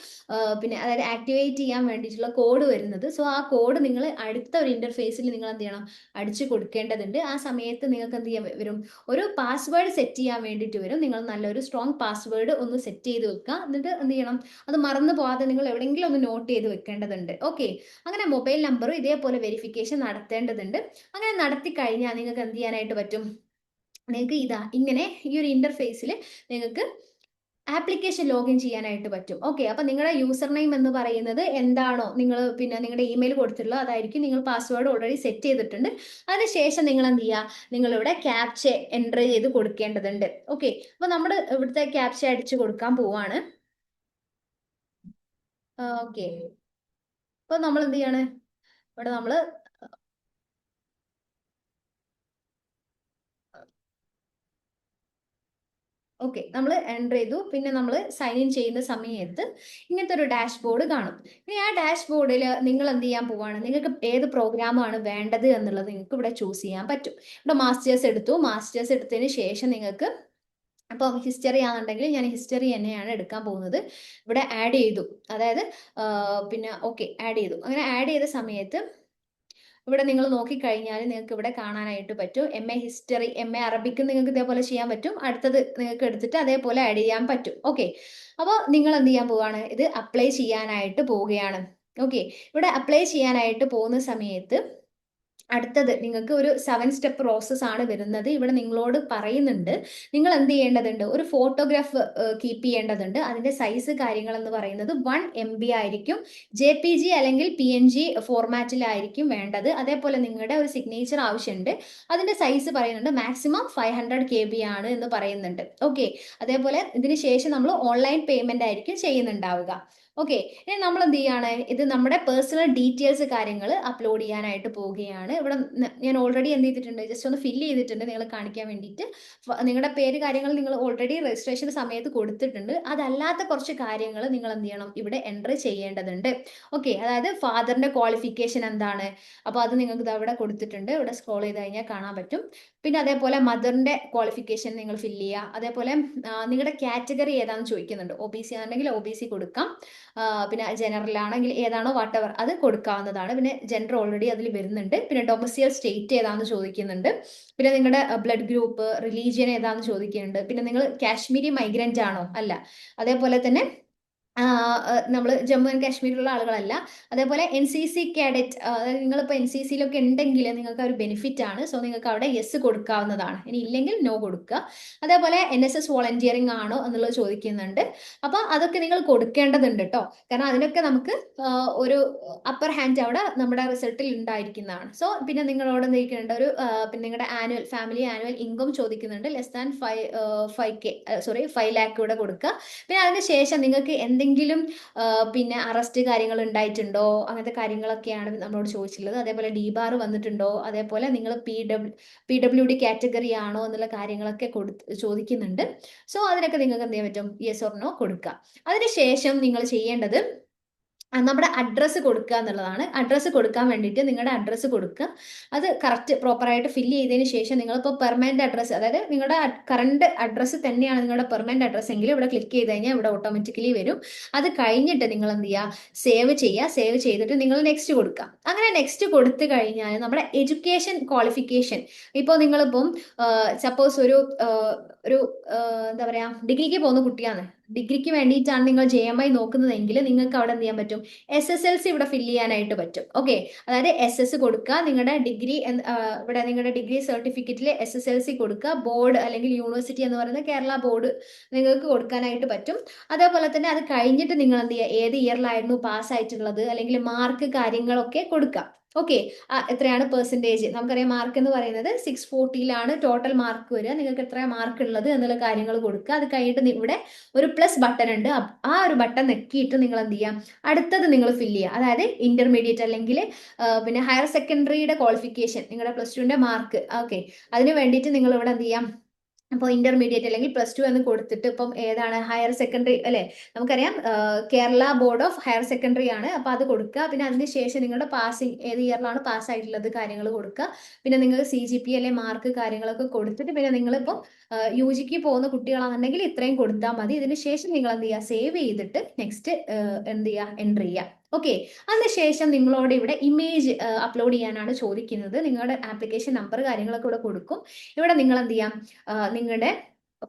പിന്നെ അതായത് ആക്ടിവേറ്റ് ചെയ്യാൻ വേണ്ടിയിട്ടുള്ള കോഡ് വരുന്നത്. സോ ആ കോഡ് നിങ്ങൾ അടുത്ത ഒരു ഇന്റർഫേസിൽ നിങ്ങൾ എന്ത് ചെയ്യണം, അടിച്ചു കൊടുക്കേണ്ടതുണ്ട്. ആ സമയത്ത് നിങ്ങൾക്ക് എന്ത് ചെയ്യാൻ വരും, ഒരു പാസ്വേഡ് സെറ്റ് ചെയ്യാൻ വേണ്ടിയിട്ട് വരും. നിങ്ങൾ നല്ലൊരു സ്ട്രോങ് പാസ്വേഡ് ഒന്ന് സെറ്റ് ചെയ്ത് വെക്കുക. എന്നിട്ട് എന്ത് ചെയ്യണം, അത് മറന്നു പോകാതെ നിങ്ങൾ എവിടെയെങ്കിലും ഒന്ന് നോട്ട് ചെയ്ത് വെക്കേണ്ടതുണ്ട്. ഓക്കെ, അങ്ങനെ മൊബൈൽ നമ്പറും ഇതേപോലെ വെരിഫിക്കേഷൻ നടത്തേണ്ടതുണ്ട്. അങ്ങനെ നടത്തി കഴിഞ്ഞാൽ നിങ്ങൾക്ക് എന്ത് ചെയ്യാനായിട്ട് പറ്റും, നിങ്ങൾക്ക് ഇങ്ങനെ ഈ ഒരു ഇന്റർഫേസിൽ നിങ്ങൾക്ക് ആപ്ലിക്കേഷൻ ലോഗിൻ ചെയ്യാനായിട്ട് പറ്റും. ഓക്കെ, അപ്പൊ നിങ്ങളുടെ യൂസർ നെയിം എന്ന് പറയുന്നത് എന്താണോ നിങ്ങൾ പിന്നെ നിങ്ങളുടെ ഇമെയിൽ കൊടുത്തിട്ടുള്ളത് അതായിരിക്കും. നിങ്ങൾ പാസ്വേഡ് ഓൾറെഡി സെറ്റ് ചെയ്തിട്ടുണ്ട്. അതിനുശേഷം നിങ്ങൾ എന്ത് ചെയ്യുക, നിങ്ങളിവിടെ ക്യാപ്ച എൻ്റർ ചെയ്ത് കൊടുക്കേണ്ടതുണ്ട്. ഓക്കെ, അപ്പൊ നമ്മൾ ഇവിടുത്തെ ക്യാപ്ച അടിച്ചു കൊടുക്കാൻ പോവാണ്. ഓക്കെ, ഇപ്പൊ നമ്മൾ എന്ത് ചെയ്യാണ്, ഇവിടെ നമ്മൾ ഓക്കെ നമ്മൾ എൻ്റർ ചെയ്തു. പിന്നെ നമ്മൾ സൈൻ ഇൻ ചെയ്യുന്ന സമയത്ത് ഇങ്ങനത്തെ ഒരു ഡാഷ്ബോർഡ് കാണും. ഇനി ആ ഡാഷ്ബോർഡിൽ നിങ്ങൾ എന്ത് ചെയ്യാൻ പോവാണ്, നിങ്ങൾക്ക് ഏത് പ്രോഗ്രാമാണ് വേണ്ടത് എന്നുള്ളത് നിങ്ങൾക്ക് ഇവിടെ ചൂസ് ചെയ്യാൻ പറ്റും. ഇവിടെ മാസ്റ്റേഴ്സ് എടുത്തു. മാസ്റ്റേഴ്സ് എടുത്തതിന് ശേഷം നിങ്ങൾക്ക് അപ്പോൾ ഹിസ്റ്ററി ആണെന്നുണ്ടെങ്കിൽ ഞാൻ ഹിസ്റ്ററി തന്നെയാണ് എടുക്കാൻ പോകുന്നത്. ഇവിടെ ആഡ് ചെയ്തു, അതായത് പിന്നെ ഓക്കെ ആഡ് ചെയ്തു. അങ്ങനെ ആഡ് ചെയ്ത സമയത്ത് ഇവിടെ നിങ്ങൾ നോക്കിക്കഴിഞ്ഞാൽ നിങ്ങൾക്ക് ഇവിടെ കാണാനായിട്ട് പറ്റും MA ഹിസ്റ്ററി, MA അറബിക്ക് നിങ്ങൾക്ക് ഇതേപോലെ ചെയ്യാൻ പറ്റും. അടുത്തത് നിങ്ങൾക്ക് എടുത്തിട്ട് അതേപോലെ ആഡ് ചെയ്യാൻ പറ്റും. ഓക്കെ, അപ്പോൾ നിങ്ങൾ എന്ത് ചെയ്യാൻ പോവാണ്, ഇത് അപ്ലൈ ചെയ്യാനായിട്ട് പോവുകയാണ്. ഓക്കെ, ഇവിടെ അപ്ലൈ ചെയ്യാനായിട്ട് പോകുന്ന സമയത്ത് അടുത്തത് നിങ്ങൾക്ക് ഒരു 7 സ്റ്റെപ്പ് പ്രോസസ് ആണ് വരുന്നത്. ഇവിടെ നിങ്ങളോട് പറയുന്നുണ്ട് നിങ്ങൾ എന്ത് ചെയ്യേണ്ടതുണ്ട്, ഒരു ഫോട്ടോഗ്രാഫ് കീപ്പ് ചെയ്യേണ്ടതുണ്ട്. അതിന്റെ സൈസ് കാര്യങ്ങൾ എന്ന് പറയുന്നത് 1 MB ആയിരിക്കും. JPG അല്ലെങ്കിൽ PNG ഫോർമാറ്റിലായിരിക്കും വേണ്ടത്. അതേപോലെ നിങ്ങളുടെ ഒരു സിഗ്നേച്ചർ ആവശ്യമുണ്ട്. അതിന്റെ സൈസ് പറയുന്നുണ്ട് മാക്സിമം 500 KB ആണ് എന്ന് പറയുന്നുണ്ട്. ഓക്കെ, അതേപോലെ ഇതിന് ശേഷം നമ്മൾ ഓൺലൈൻ പേയ്മെന്റ് ആയിരിക്കും ചെയ്യുന്നുണ്ടാവുക. ഓക്കെ, ഇനി നമ്മൾ എന്ത് ചെയ്യാണ്, ഇത് നമ്മുടെ പേഴ്സണൽ ഡീറ്റെയിൽസ് കാര്യങ്ങൾ അപ്ലോഡ് ചെയ്യാനായിട്ട് പോവുകയാണ്. ഇവിടെ ഞാൻ ഓൾറെഡി എന്ത് ചെയ്തിട്ടുണ്ട്, ജസ്റ്റ് ഒന്ന് ഫില്ല് ചെയ്തിട്ടുണ്ട് നിങ്ങളെ കാണിക്കാൻ വേണ്ടിയിട്ട്. നിങ്ങളുടെ പേര് കാര്യങ്ങൾ നിങ്ങൾ ഓൾറെഡി രജിസ്ട്രേഷൻ സമയത്ത് കൊടുത്തിട്ടുണ്ട്. അതല്ലാത്ത കുറച്ച് കാര്യങ്ങൾ നിങ്ങൾ എന്ത് ചെയ്യണം, ഇവിടെ എൻട്രി ചെയ്യേണ്ടതുണ്ട്. ഓക്കെ, അതായത് ഫാദറിന്റെ ക്വാളിഫിക്കേഷൻ എന്താണ്, അപ്പോൾ അത് നിങ്ങൾക്ക് ഇത് അവിടെ കൊടുത്തിട്ടുണ്ട്. ഇവിടെ സ്ക്രോൾ ചെയ്ത് കഴിഞ്ഞാൽ കാണാൻ പറ്റും. പിന്നെ അതേപോലെ മദറിന്റെ ക്വാളിഫിക്കേഷൻ നിങ്ങൾ ഫില്ല് ചെയ്യുക. അതേപോലെ നിങ്ങളുടെ കാറ്റഗറി ഏതാണെന്ന് ചോദിക്കുന്നുണ്ട്. OBC ആണെങ്കിൽ OBC കൊടുക്കാം. പിന്നെ ജനറൽ ആണെങ്കിൽ ഏതാണോ വാട്ടവർ അത് കൊടുക്കാവുന്നതാണ്. പിന്നെ ജെൻഡർ ഓൾറെഡി അതിൽ വരുന്നുണ്ട്. പിന്നെ ഡൊമസിയൽ സ്റ്റേറ്റ് ഏതാണെന്ന് ചോദിക്കുന്നുണ്ട്. പിന്നെ നിങ്ങളുടെ ബ്ലഡ് ഗ്രൂപ്പ്, റിലീജിയൻ ഏതാണെന്ന് ചോദിക്കുന്നുണ്ട്. പിന്നെ നിങ്ങൾ കാശ്മീരി മൈഗ്രന്റ് ആണോ, അല്ല. അതേപോലെ തന്നെ നമ്മൾ ജമ്മു ആൻഡ് കാശ്മീരിലുള്ള ആളുകളല്ല. അതേപോലെ NCC കാഡറ്റ്, അതായത് നിങ്ങളിപ്പോൾ NCCയിലൊക്കെ ഉണ്ടെങ്കിൽ നിങ്ങൾക്ക് ഒരു ബെനിഫിറ്റ് ആണ്. സോ നിങ്ങൾക്ക് അവിടെ യെസ് കൊടുക്കാവുന്നതാണ്. ഇനി ഇല്ലെങ്കിൽ നോ കൊടുക്കുക. അതേപോലെ NSS വോളണ്ടിയറിംഗ് ആണോ എന്നുള്ളത് ചോദിക്കുന്നുണ്ട്. അപ്പോൾ അതൊക്കെ നിങ്ങൾ കൊടുക്കേണ്ടതുണ്ട് കേട്ടോ. കാരണം അതിനൊക്കെ നമുക്ക് ഒരു അപ്പർ ഹാൻഡ് അവിടെ നമ്മുടെ റിസൾട്ടിൽ ഉണ്ടായിരിക്കുന്നതാണ്. സോ പിന്നെ നിങ്ങളോട് എന്തൊക്കെയുണ്ട്, ഒരു പിന്നെ നിങ്ങളുടെ ഫാമിലി ആനുവൽ ഇൻകം ചോദിക്കുന്നുണ്ട്. ലെസ് ദാൻ 5 lakh കൂടെ കൊടുക്കുക. പിന്നെ അതിന് ശേഷം നിങ്ങൾക്ക് എന്തെങ്കിലും പിന്നെ അറസ്റ്റ് കാര്യങ്ങൾ ഉണ്ടായിട്ടുണ്ടോ, അങ്ങനത്തെ കാര്യങ്ങളൊക്കെയാണ് നമ്മളോട് ചോദിച്ചിട്ടുള്ളത്. അതേപോലെ DBAR വന്നിട്ടുണ്ടോ, അതേപോലെ നിങ്ങൾ PWD കാറ്റഗറി ആണോ എന്നുള്ള കാര്യങ്ങളൊക്കെ ചോദിക്കുന്നുണ്ട്. സോ അതിനൊക്കെ നിങ്ങൾക്ക് എന്ത് ചെയ്യാൻ പറ്റും, യെസ് ഓർ നോ കൊടുക്കുക. അതിനുശേഷം നിങ്ങൾ ചെയ്യേണ്ടത് നമ്മുടെ അഡ്രസ്സ് കൊടുക്കുക എന്നുള്ളതാണ്. അഡ്രസ്സ് കൊടുക്കാൻ വേണ്ടിയിട്ട് നിങ്ങളുടെ അഡ്രസ്സ് കൊടുക്കുക. അത് കറക്റ്റ് പ്രോപ്പറായിട്ട് ഫില്ല് ചെയ്തതിന് ശേഷം നിങ്ങളിപ്പോൾ പെർമനന്റ് അഡ്രസ്സ്, അതായത് നിങ്ങളുടെ കറണ്ട് അഡ്രസ്സ് തന്നെയാണ് നിങ്ങളുടെ പെർമനന്റ് അഡ്രസ്സ് എങ്കിൽ ഇവിടെ ക്ലിക്ക് ചെയ്ത് കഴിഞ്ഞാൽ ഇവിടെ ഓട്ടോമാറ്റിക്കലി വരും. അത് കഴിഞ്ഞിട്ട് നിങ്ങൾ എന്ത് ചെയ്യുക, സേവ് ചെയ്യുക. സേവ് ചെയ്തിട്ട് നിങ്ങൾ നെക്സ്റ്റ് കൊടുക്കുക. അങ്ങനെ നെക്സ്റ്റ് കൊടുത്തു കഴിഞ്ഞാൽ നമ്മുടെ എഡ്യൂക്കേഷൻ ക്വാളിഫിക്കേഷൻ, ഇപ്പോൾ നിങ്ങളിപ്പം സപ്പോസ് ഒരു എന്താ പറയാ, ഡിഗ്രിക്ക് പോകുന്ന കുട്ടിയാണ്. ഡിഗ്രിക്ക് വേണ്ടിയിട്ടാണ് നിങ്ങൾ JMI നോക്കുന്നതെങ്കിൽ നിങ്ങൾക്ക് അവിടെ എന്ത് ചെയ്യാൻ പറ്റും, SSLC ഇവിടെ ഫില്ല് ചെയ്യാനായിട്ട് പറ്റും. ഓക്കെ, അതായത് SS കൊടുക്കുക. നിങ്ങളുടെ ഡിഗ്രി ഇവിടെ നിങ്ങളുടെ ഡിഗ്രി സർട്ടിഫിക്കറ്റിൽ SSLC കൊടുക്കുക. ബോർഡ് അല്ലെങ്കിൽ യൂണിവേഴ്സിറ്റി എന്ന് പറയുന്നത് കേരള ബോർഡ് നിങ്ങൾക്ക് കൊടുക്കാനായിട്ട് പറ്റും. അതേപോലെ തന്നെ അത് കഴിഞ്ഞിട്ട് നിങ്ങൾ എന്ത് ചെയ്യുക, ഏത് ഇയറിലായിരുന്നു പാസ് ആയിട്ടുള്ളത് അല്ലെങ്കിൽ മാർക്ക് കാര്യങ്ങളൊക്കെ കൊടുക്കുക. ഓക്കെ, എത്രയാണ് പെർസെൻറ്റേജ്, നമുക്കറിയാം മാർക്ക് എന്ന് പറയുന്നത് 640 ടോട്ടൽ മാർക്ക് വരിക. നിങ്ങൾക്ക് എത്രയാണ് മാർക്ക് ഉള്ളത് എന്നുള്ള കാര്യങ്ങൾ കൊടുക്കുക. അത് കഴിഞ്ഞിട്ട് ഇവിടെ ഒരു പ്ലസ് ബട്ടൺ ഉണ്ട്. ആ ഒരു ബട്ടൺ നെക്കിയിട്ട് നിങ്ങൾ എന്ത് ചെയ്യാം, അടുത്തത് നിങ്ങൾ ഫില്ല് ചെയ്യുക. അതായത് ഇന്റർമീഡിയറ്റ് അല്ലെങ്കിൽ പിന്നെ ഹയർ സെക്കൻഡറിയുടെ ക്വാളിഫിക്കേഷൻ, നിങ്ങളുടെ +2ന്റെ മാർക്ക്. ഓക്കെ, അതിന് വേണ്ടിയിട്ട് നിങ്ങൾ ഇവിടെ എന്ത് ചെയ്യാം, അപ്പോൾ ഇന്റർമീഡിയറ്റ് അല്ലെങ്കിൽ +2 എന്ന് കൊടുത്തിട്ട് ഇപ്പം ഏതാണ് ഹയർ സെക്കൻഡറി അല്ലെ, നമുക്കറിയാം Kerala board of higher secondary ആണ്. അപ്പോൾ അത് കൊടുക്കുക. പിന്നെ അതിന് ശേഷം നിങ്ങളുടെ പാസിംഗ് ഏത് ഇയറിലാണ് പാസ് ആയിട്ടുള്ളത് കാര്യങ്ങൾ കൊടുക്കുക. പിന്നെ നിങ്ങൾ CGP അല്ലെ മാർക്ക് കാര്യങ്ങളൊക്കെ കൊടുത്തിട്ട് പിന്നെ നിങ്ങളിപ്പോൾ UGക്ക് പോകുന്ന കുട്ടികളാണെന്നുണ്ടെങ്കിൽ ഇത്രയും കൊടുത്താൽ മതി. ഇതിന് ശേഷം നിങ്ങൾ എന്ത് ചെയ്യുക, സേവ് ചെയ്തിട്ട് നെക്സ്റ്റ് എന്ത് ചെയ്യുക, എൻ്റർ ചെയ്യുക. ഓക്കെ, അതിനുശേഷം നിങ്ങളോട് ഇവിടെ ഇമേജ് അപ്ലോഡ് ചെയ്യാനാണ് ചോദിക്കുന്നത്. നിങ്ങളുടെ ആപ്ലിക്കേഷൻ നമ്പർ കാര്യങ്ങളൊക്കെ ഇവിടെ കൊടുക്കും. ഇവിടെ നിങ്ങൾ എന്ത് ചെയ്യാം, നിങ്ങളുടെ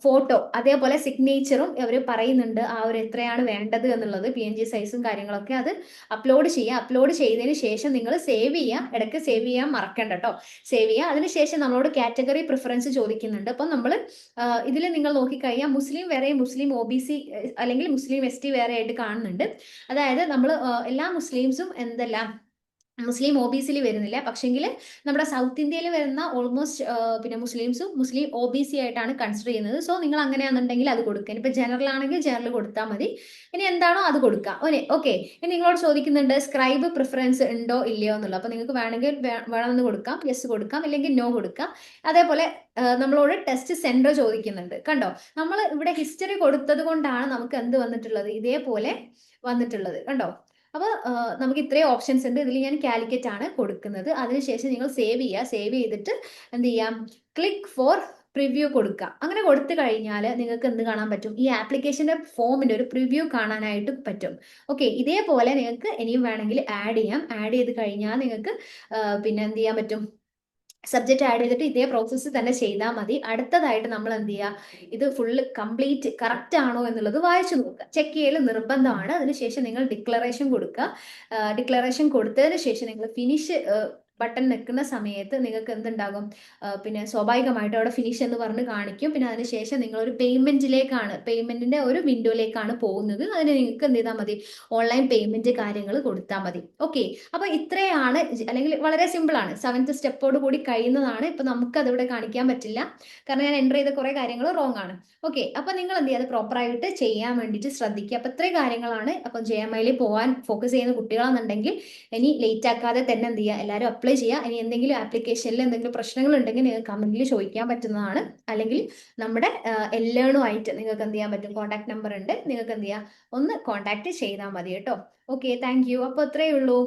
ഫോട്ടോ അതേപോലെ സിഗ്നേച്ചറും അവർ പറയുന്നുണ്ട് ആ ഒരു എത്രയാണ് വേണ്ടത് എന്നുള്ളത്, PNG സൈസും കാര്യങ്ങളൊക്കെ അത് അപ്ലോഡ് ചെയ്യുക. അപ്ലോഡ് ചെയ്തതിന് ശേഷം നിങ്ങൾ സേവ് ചെയ്യുക. ഇടയ്ക്ക് സേവ് ചെയ്യാൻ മറക്കണ്ട കേട്ടോ. സേവ് ചെയ്യുക. അതിനുശേഷം നമ്മളോട് കാറ്റഗറി പ്രിഫറൻസ് ചോദിക്കുന്നുണ്ട്. അപ്പം നമ്മൾ ഇതിൽ നിങ്ങൾ നോക്കിക്കഴിഞ്ഞാൽ മുസ്ലിം വേറെ, മുസ്ലിം OBC അല്ലെങ്കിൽ മുസ്ലിം ST വേറെ ആയിട്ട് കാണുന്നുണ്ട്. അതായത് നമ്മൾ എല്ലാ മുസ്ലിംസും എന്തെല്ലാം മുസ്ലിം ഒ ബി സിയിൽ വരുന്നില്ല, പക്ഷെങ്കിൽ നമ്മുടെ സൗത്ത് ഇന്ത്യയിൽ വരുന്ന ഓൾമോസ്റ്റ് പിന്നെ മുസ്ലിംസും മുസ്ലിം ഒ ബി സി ആയിട്ടാണ് കൺസിഡർ ചെയ്യുന്നത്. സോ നിങ്ങൾ അങ്ങനെയാണെന്നുണ്ടെങ്കിൽ അത് കൊടുക്കുക. ഇനിയിപ്പോൾ ജനറൽ ആണെങ്കിൽ ജനറൽ കൊടുത്താൽ മതി. ഇനി എന്താണോ അത് കൊടുക്കുക. ഓക്കെ. ഇനി നിങ്ങളോട് ചോദിക്കുന്നുണ്ട് സ്ക്രൈബ് പ്രിഫറൻസ് ഉണ്ടോ ഇല്ലയോ എന്നുള്ളത്. അപ്പോൾ നിങ്ങൾക്ക് വേണമെങ്കിൽ വേണമെന്ന് കൊടുക്കാം, യെസ് കൊടുക്കാം, അല്ലെങ്കിൽ നോ കൊടുക്കാം. അതേപോലെ നമ്മളോട് ടെസ്റ്റ് സെന്റർ ചോദിക്കുന്നുണ്ട്. കണ്ടോ, നമ്മൾ ഇവിടെ ഹിസ്റ്ററി കൊടുത്തത് കൊണ്ടാണ് നമുക്ക് എന്ത് വന്നിട്ടുള്ളത്, ഇതേപോലെ വന്നിട്ടുള്ളത്. കണ്ടോ. അപ്പോൾ നമുക്ക് ഇത്രയും ഓപ്ഷൻസ് ഉണ്ട്. ഇതിൽ ഞാൻ കാലിക്കറ്റ് ആണ് കൊടുക്കുന്നത്. അതിനുശേഷം നിങ്ങൾ സേവ് ചെയ്യുക. സേവ് ചെയ്തിട്ട് എന്ത് ചെയ്യാം, ക്ലിക്ക് ഫോർ പ്രിവ്യൂ കൊടുക്കുക. അങ്ങനെ കൊടുത്തു കഴിഞ്ഞാൽ നിങ്ങൾക്ക് എന്ത് കാണാൻ പറ്റും, ഈ ആപ്ലിക്കേഷന്റെ ഫോമിന്റെ ഒരു പ്രിവ്യൂ കാണാനായിട്ട് പറ്റും. ഓക്കെ. ഇതേപോലെ നിങ്ങൾക്ക് ഇനിയും വേണമെങ്കിൽ ആഡ് ചെയ്യാം. ആഡ് ചെയ്ത് കഴിഞ്ഞാൽ നിങ്ങൾക്ക് പിന്നെ എന്ത് ചെയ്യാൻ പറ്റും, സബ്ജക്റ്റ് ആഡ് ചെയ്തിട്ട് ഇതേ പ്രോസസ്സ് തന്നെ ചെയ്താൽ മതി. അടുത്തതായിട്ട് നമ്മൾ എന്ത് ചെയ്യുക, ഇത് ഫുള്ള് കംപ്ലീറ്റ് കറക്റ്റ് ആണോ എന്നുള്ളത് വായിച്ചു നോക്കുക. ചെക്ക് ചെയ്യൽ നിർബന്ധമാണ്. അതിനുശേഷം നിങ്ങൾ ഡിക്ലറേഷൻ കൊടുക്കുക. ഡിക്ലറേഷൻ കൊടുത്തതിന് ശേഷം നിങ്ങൾ ഫിനിഷ് ബട്ടൺ നിൽക്കുന്ന സമയത്ത് നിങ്ങൾക്ക് എന്തുണ്ടാകും, പിന്നെ സ്വാഭാവികമായിട്ടും അവിടെ ഫിനിഷ് എന്ന് പറഞ്ഞ് കാണിക്കും. പിന്നെ അതിനുശേഷം നിങ്ങൾ ഒരു പേയ്മെന്റിന്റെ ഒരു വിൻഡോയിലേക്കാണ് പോകുന്നത്. അതിന് നിങ്ങൾക്ക് എന്ത് ചെയ്താൽ മതി, ഓൺലൈൻ പേയ്മെന്റ് കാര്യങ്ങൾ കൊടുത്താൽ മതി. ഓക്കെ. അപ്പൊ ഇത്രയാണ്, അല്ലെങ്കിൽ വളരെ സിമ്പിൾ ആണ്. 7th സ്റ്റെപ്പോട് കൂടി കഴിയുന്നതാണ്. ഇപ്പൊ നമുക്ക് അതിവിടെ കാണിക്കാൻ പറ്റില്ല, കാരണം ഞാൻ എൻ്റർ ചെയ്ത കുറെ കാര്യങ്ങൾ റോങ് ആണ്. ഓക്കെ. അപ്പൊ നിങ്ങൾ എന്ത് ചെയ്യുക, അത് പ്രോപ്പറായിട്ട് ചെയ്യാൻ വേണ്ടിയിട്ട് ശ്രദ്ധിക്കുക. അപ്പൊ ഇത്രയും കാര്യങ്ങളാണ്. അപ്പം JMIL പോകാൻ ഫോക്കസ് ചെയ്യുന്ന കുട്ടികളാണെന്നുണ്ടെങ്കിൽ ഇനി ലേറ്റ് ആക്കാതെ തന്നെ എന്ത് ചെയ്യുക, എല്ലാവരും അപ്ലൈ ചെയ്യുക. ഇനി എന്തെങ്കിലും ആപ്ലിക്കേഷനിൽ എന്തെങ്കിലും പ്രശ്നങ്ങൾ ഉണ്ടെങ്കിൽ നിങ്ങൾക്ക് കമന്റിൽ ചോദിക്കാൻ പറ്റുന്നതാണ്. അല്ലെങ്കിൽ നമ്മുടെ എല്ലേണുമായിട്ട് നിങ്ങൾക്ക് എന്ത് ചെയ്യാൻ പറ്റും, കോൺടാക്ട് നമ്പർ ഉണ്ട്, നിങ്ങൾക്ക് എന്ത് ചെയ്യാം, ഒന്ന് കോൺടാക്ട് ചെയ്താൽ മതി കേട്ടോ. Okay, thank you. അപ്പോൾ ഇത്രയേ ഉള്ളൂ.